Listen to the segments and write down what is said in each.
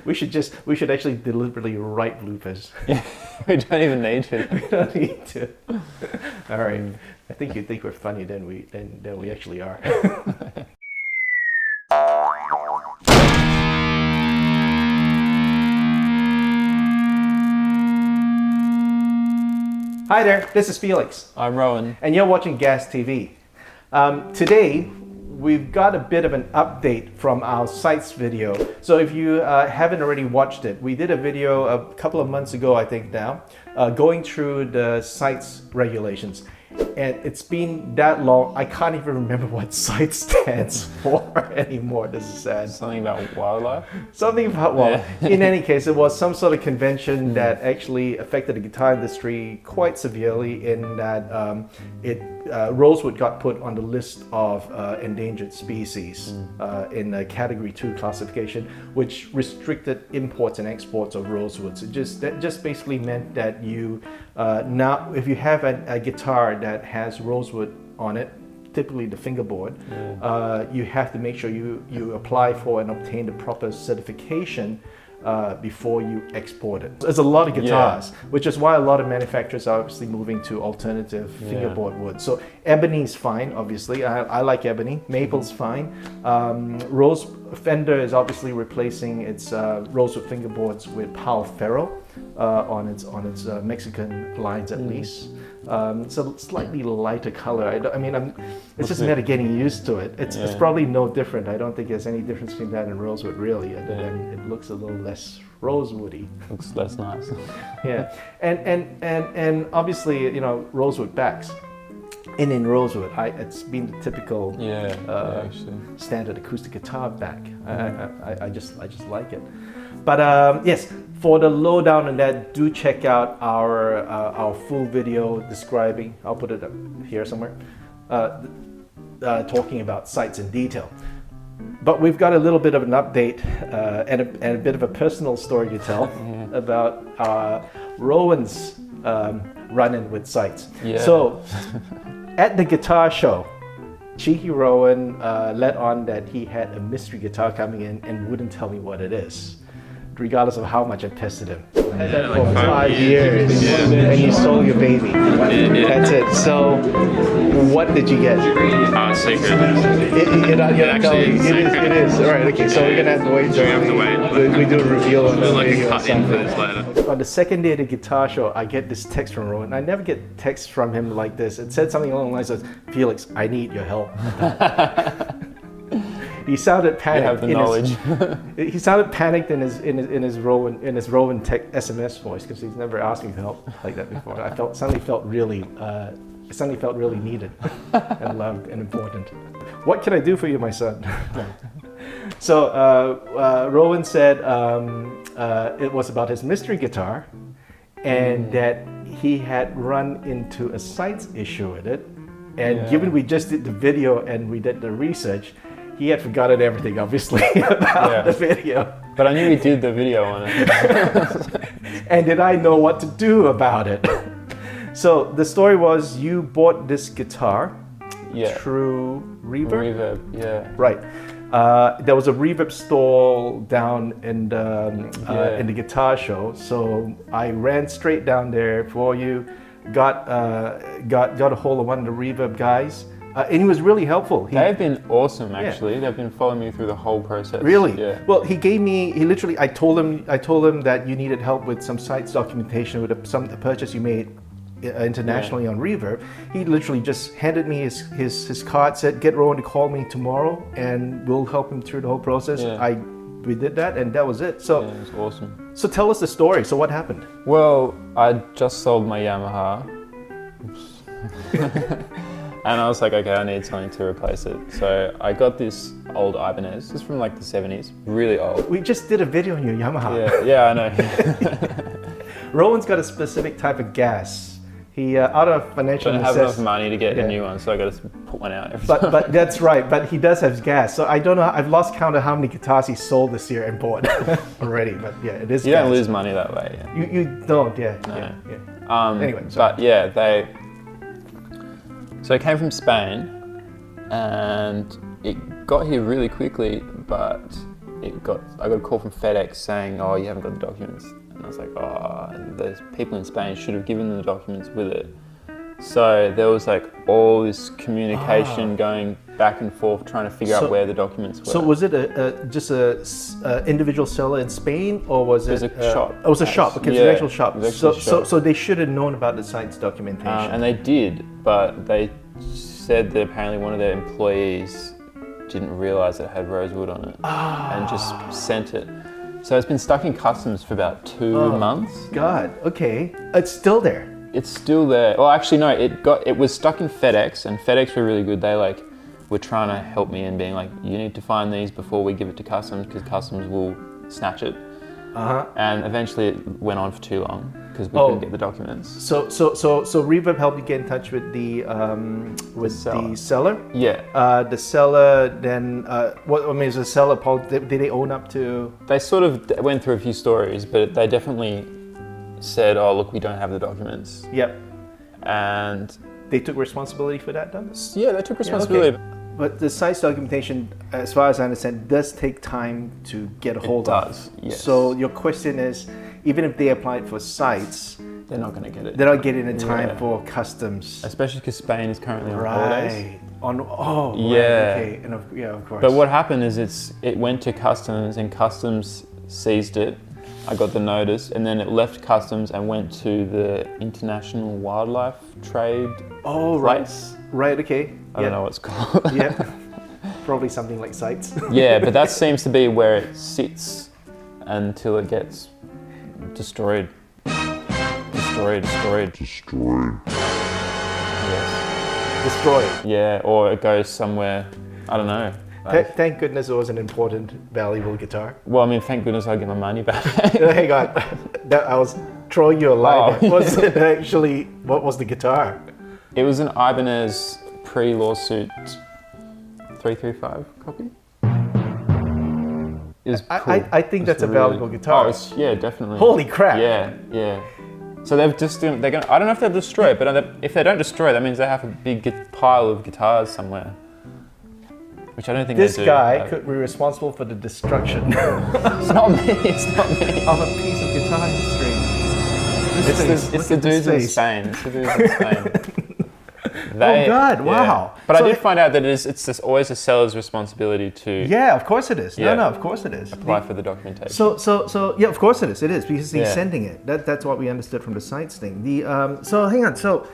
We should actually deliberately write bloopers. Yeah, we don't even need to. We don't need to. All right. I think you think we're funny, then we actually are. Hi there, this is Felix. I'm Rowan. And you're watching Gas TV. Today, we've got a bit of an update from our CITES video. So if you haven't already watched it, we did a video a couple of months ago, I think now, going through the CITES regulations. And it's been that long, I can't even remember what CITES stands for anymore. This is sad. Something about wildlife? Something about, well, in any case, it was some sort of convention that actually affected the guitar industry quite severely in that rosewood got put on the list of endangered species in the Category 2 classification, which restricted imports and exports of rosewoods. That just basically meant that you, now if you have a guitar that has rosewood on it, typically the fingerboard, you have to make sure you apply for and obtain the proper certification before you export it. There's a lot of guitars, which is why a lot of manufacturers are obviously moving to alternative fingerboard wood. So ebony's fine, obviously. I like ebony. Maple's fine. Fender is obviously replacing its rosewood fingerboards with Pal Ferro on its Mexican lines at least. It's a slightly lighter color. It's just a matter of getting used to it. It's probably no different. I don't think there's any difference between that and rosewood really, other than it looks a little less rosewoody. Looks less nice. Yeah, and obviously, you know, rosewood backs. In rosewood, it's been the typical standard acoustic guitar back. I just like it. But yes, for the lowdown on that, do check out our full video describing. I'll put it up here somewhere, talking about CITES in detail. But we've got a little bit of an update and a bit of a personal story to tell about Rowan's run-in with CITES. Yeah. So, at the guitar show, cheeky Rowan let on that he had a mystery guitar coming in and wouldn't tell me what it is, regardless of how much I tested him. Had that for 5 years, and you sold your baby. That's it. So, what did you get? Secret. It is. All right. Okay. So we're gonna have to wait. We do a reveal on the video. On the second day of the guitar show, I get this text from Rowan. I never get texts from him like this. It said something along the lines of, "Felix, I need your help." He sounded panicked. You have the knowledge. He sounded panicked in his Rowan tech SMS voice because he's never asked me for help like that before. I suddenly felt really needed and loved and important. What can I do for you, my son? So Rowan said it was about his mystery guitar, and that he had run into a CITES issue with it. And given we just did the video and we did the research, he had forgotten everything, obviously, about the video. But I knew he did the video on it. And did I know what to do about it? So the story was you bought this guitar through Reverb? Reverb, yeah. Right. There was a Reverb stall down in the guitar show, so I ran straight down there for you, got a hold of one of the Reverb guys. And he was really helpful. They've been awesome, actually. They've been following me through the whole process. Really? Yeah. Well, I told him that you needed help with some CITES documentation with a purchase you made internationally on Reverb. He literally just handed me his card, said, "Get Rowan to call me tomorrow, and we'll help him through the whole process." Yeah. We did that, and that was it. So it was awesome. So tell us the story. So what happened? Well, I just sold my Yamaha. And I was like, okay, I need something to replace it. So I got this old Ibanez. It's from like the 70s, really old. We just did a video on your Yamaha. Yeah, I know. Rowan's got a specific type of gas. He, out of financial necessity... I don't have enough money to get a new one, so I got to put one out every time. But that's right, but he does have gas. So I don't know, I've lost count of how many guitars he sold this year and bought already, but yeah, it is You gas. don't lose money that way. Yeah. You don't, No. Anyway, sorry. But yeah, So it came from Spain, and it got here really quickly, but I got a call from FedEx saying, oh, you haven't got the documents. And I was like, oh, the people in Spain should have given them the documents with it. So there was like all this communication going back and forth, trying to figure out where the documents were. So was it just a individual seller in Spain, or was it? It was a shop. It was a shop, because it's an actual shop. It was actually a shop. So they should have known about the CITES documentation. And they did, but they said that apparently one of their employees didn't realise it had rosewood on it and just sent it. So it's been stuck in customs for about 2 months. God, okay. It's still there. It's still there. Well, actually, no. It was stuck in FedEx, and FedEx were really good. They were trying to help me and being like, you need to find these before we give it to customs, because customs will snatch it. And eventually, it went on for too long because we couldn't get the documents. So Reverb helped you get in touch with the seller. Yeah. The seller then, is the seller, Paul? Did they own up to? They sort of went through a few stories, but they definitely said, oh, look, we don't have the documents. Yep. And they took responsibility for that, then? Yeah, they took responsibility. Okay. But the CITES documentation, as far as I understand, does take time to get a hold of. It does, yes. So your question is, even if they applied for CITES, they're not going to get it. They're not getting it in time for customs. Especially because Spain is currently on holidays. Okay. And of course. But what happened is it went to customs, and customs seized it. I got the notice, and then it left customs and went to the International Wildlife Trade place. Right, okay. I don't know what it's called. Yeah. Probably something like CITES. Yeah, but that seems to be where it sits until it gets destroyed. Destroyed. Yes. Destroyed. Yeah, or it goes somewhere, I don't know. Thank goodness it was an important, valuable guitar. Well, I mean, thank goodness I get my money back. Hang on, I was throwing you a line. Oh. Was it actually, what was the guitar? It was an Ibanez pre-lawsuit 335 copy. I think that's a valuable guitar. Oh, yeah, definitely. Holy crap. Yeah. So they're going to, I don't know if they'll destroy it, but if they don't destroy it, that means they have a big pile of guitars somewhere. Which I don't think this they do. guy could be responsible for the destruction It's not me. of a piece of guitar string. It's the dudes in Spain. Oh God! Wow. But I did find out that it's just always a seller's responsibility to. Yeah, of course it is. Yeah. No, of course it is. Apply for the documentation. So yeah, of course it is. It is because he's sending it. That's what we understood from the CITES thing. So hang on. So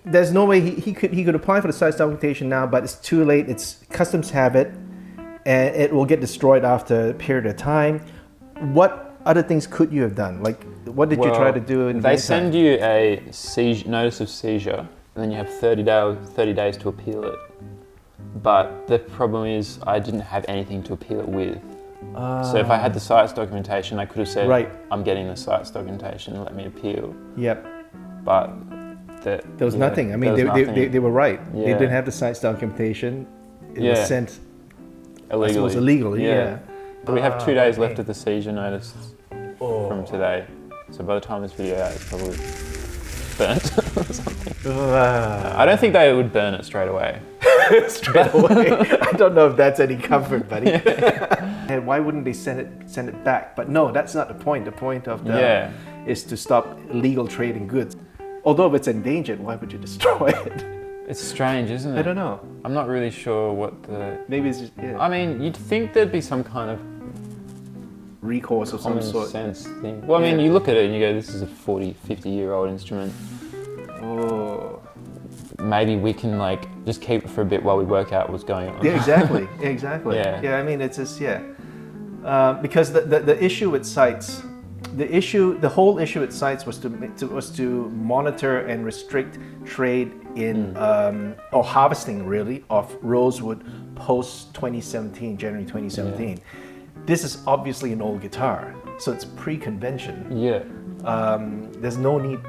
there's no way he could apply for the CITES documentation now, but it's too late. It's customs have it, and it will get destroyed after a period of time. What other things could you have done? Like, what did you try to do? They send you a notice of seizure, and then you have 30 days to appeal it. But the problem is, I didn't have anything to appeal it with. So if I had the CITES documentation, I could have said, I'm getting the CITES documentation, let me appeal. Yep. But there was nothing. I mean, they were right. Yeah. They didn't have the CITES documentation. It was sent illegally. It was illegal, yeah. But we have 2 days left of the seizure notice from today. So by the time this video out, it's probably burnt or something. I don't think they would burn it straight away. I don't know if that's any comfort, buddy. And why wouldn't they send it back? But no, that's not the point. The point of is to stop illegal trade in goods. Although if it's endangered, why would you destroy it? It's strange, isn't it? I don't know. I'm not really sure what the... Maybe it's just, I mean, you'd think there'd be some kind of recourse of some sort. Sense thing. Well, I mean, you look at it and you go, this is a 40, 50-year-old instrument. Oh. Maybe we can just keep it for a bit while we work out what's going on. Yeah, exactly. Yeah, I mean, it's just, because the issue with CITES, the whole issue with CITES was to monitor and restrict trade in or harvesting really of rosewood post 2017, January 2017. Yeah. This is obviously an old guitar, so it's pre-convention. Yeah. There's no need.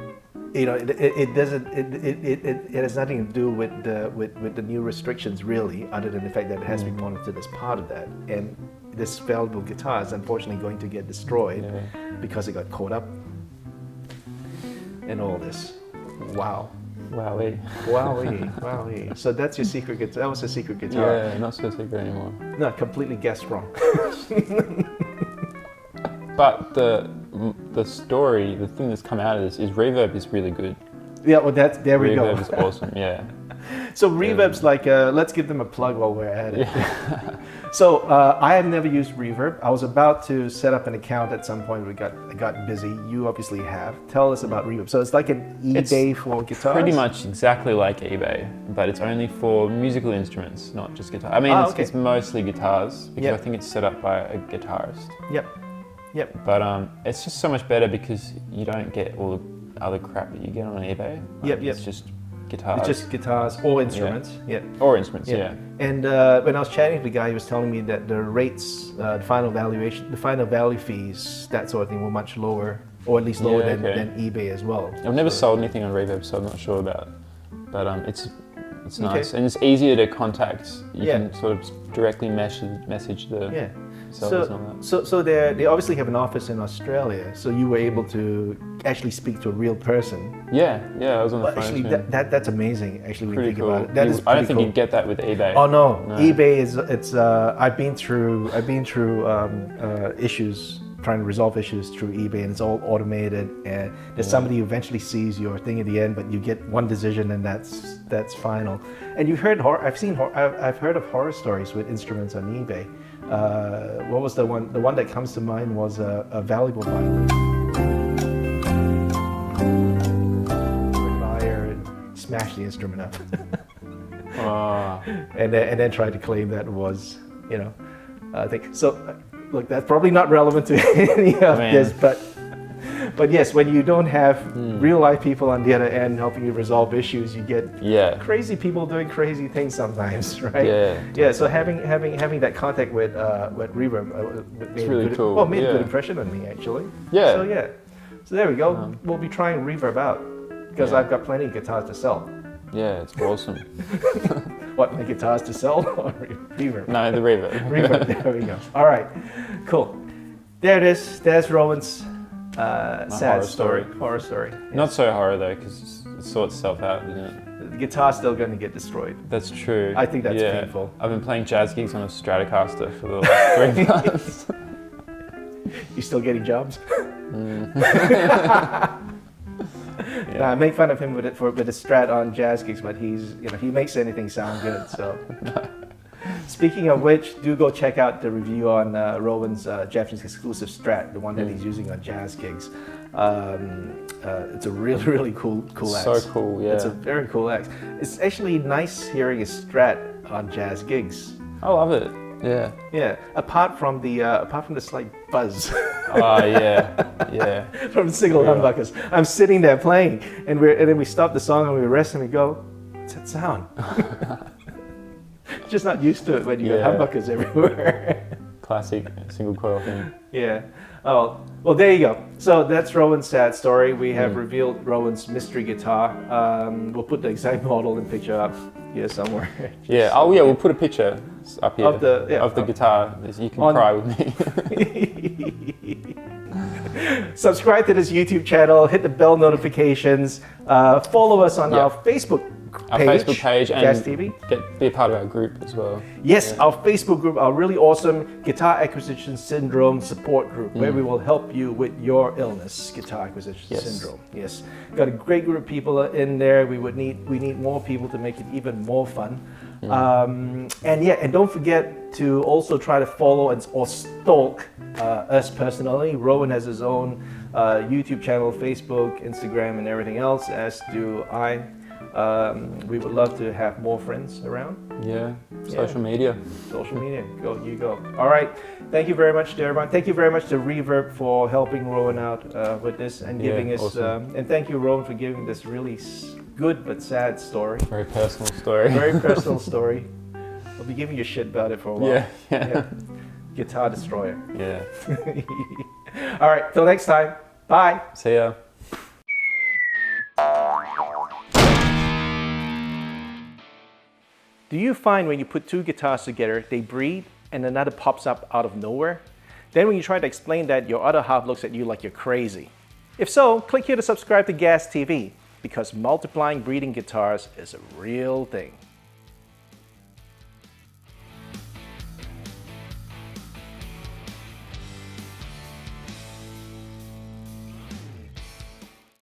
It doesn't. It has nothing to do with the new restrictions really, other than the fact that it has to be monitored as part of that. And this valuable guitar is unfortunately going to get destroyed because it got caught up in all this. Wow. Wowee. Wowee. So that's your secret guitar. That was a secret guitar. Yeah, not so secret anymore. No, completely guessed wrong. But the story, the thing that's come out of this is Reverb is really good. Yeah, well, there we go. Reverb is awesome, yeah. So Reverb's like, let's give them a plug while we're at it. Yeah. So I have never used Reverb. I was about to set up an account at some point. I got busy. You obviously have. Tell us about Reverb. So it's like an eBay for guitars? Pretty much exactly like eBay, but it's only for musical instruments, not just guitar. I mean, it's mostly guitars, because I think it's set up by a guitarist. Yep. But it's just so much better because you don't get all the other crap that you get on eBay. It's just guitars. It's just guitars or instruments. Yeah. Or instruments, yeah. And when I was chatting with the guy, he was telling me that the rates, the final value fees, that sort of thing, were much lower, or at least lower than eBay as well. I've never sold anything on Reverb, so I'm not sure about. But it's nice, and it's easier to contact. You can sort of directly message the sellers and all that. So they obviously have an office in Australia. So you were able to actually speak to a real person. Yeah, I was on the phone. Actually, that's amazing. Actually, when you think about it, that is. I don't think you'd get that with eBay. Oh no. eBay is I've been through issues, trying to resolve issues through eBay, and it's all automated. And there's somebody who eventually sees your thing at the end, but you get one decision, and that's final. And you've heard I've heard of horror stories with instruments on eBay. What was the one? The one that comes to mind was a valuable violin. The buyer smashed the instrument up, and then tried to claim that it was, I think so. Look, that's probably not relevant to any of this, but yes, when you don't have real life people on the other end helping you resolve issues, you get crazy people doing crazy things sometimes, right? Yeah. So having that contact with Reverb it's really cool. Well, made a good impression on me actually. Yeah. So there we go. We'll be trying Reverb out because I've got plenty of guitars to sell. Yeah, it's awesome. What, the guitars to sell or Reverb? No, the Reverb. Reverb, there we go. All right, cool. There it is. There's Rowan's sad horror story. Yes. Not so horror though, because it sorts itself out, isn't it? The guitar's still going to get destroyed. That's true. I think that's painful. I've been playing jazz gigs on a Stratocaster for the last 3 months. You still getting jobs? I make fun of him with a Strat on jazz gigs, but he makes anything sound good. So, speaking of which, do go check out the review on Rowan's Japanese exclusive Strat, the one that he's using on jazz gigs. It's a really, really cool axe. So cool, yeah. It's a very cool axe. It's actually nice hearing a Strat on jazz gigs. I love it. Yeah. Apart from the slight buzz. Oh yeah. From single humbuckers. I'm sitting there playing, and then we stop the song and we rest and we go, what's that sound? Just not used to it when you got humbuckers everywhere. Classic single coil thing. Yeah. Oh, well, there you go. So that's Rowan's sad story. We have revealed Rowan's mystery guitar. We'll put the exact model and picture up here somewhere. Yeah. Oh, yeah. We'll put a picture up here of the guitar. So you can cry with me. Subscribe to this YouTube channel. Hit the bell notifications. Follow us on our Facebook page, and TV. Be a part of our group as well. Yes, our Facebook group, our really awesome Guitar Acquisition Syndrome support group, where we will help you with your illness, guitar acquisition syndrome. Yes, got a great group of people in there. We need more people to make it even more fun. And don't forget to also try to follow or stalk us personally. Rowan has his own YouTube channel, Facebook, Instagram, and everything else, as do I. We would love to have more friends around. Social media. You go. All right. Thank you very much to everyone. Thank you very much to Reverb for helping Rowan out with this and giving us. Awesome. And thank you, Rowan, for giving this really good but sad story. Very personal story. Very personal story. I'll be giving you shit about it for a while. Yeah. Guitar destroyer. Yeah. All right. Till next time. Bye. See ya. Do you find when you put two guitars together, they breathe and another pops up out of nowhere? Then when you try to explain that, your other half looks at you like you're crazy. If so, click here to subscribe to Gas TV. because multiplying breeding guitars is a real thing.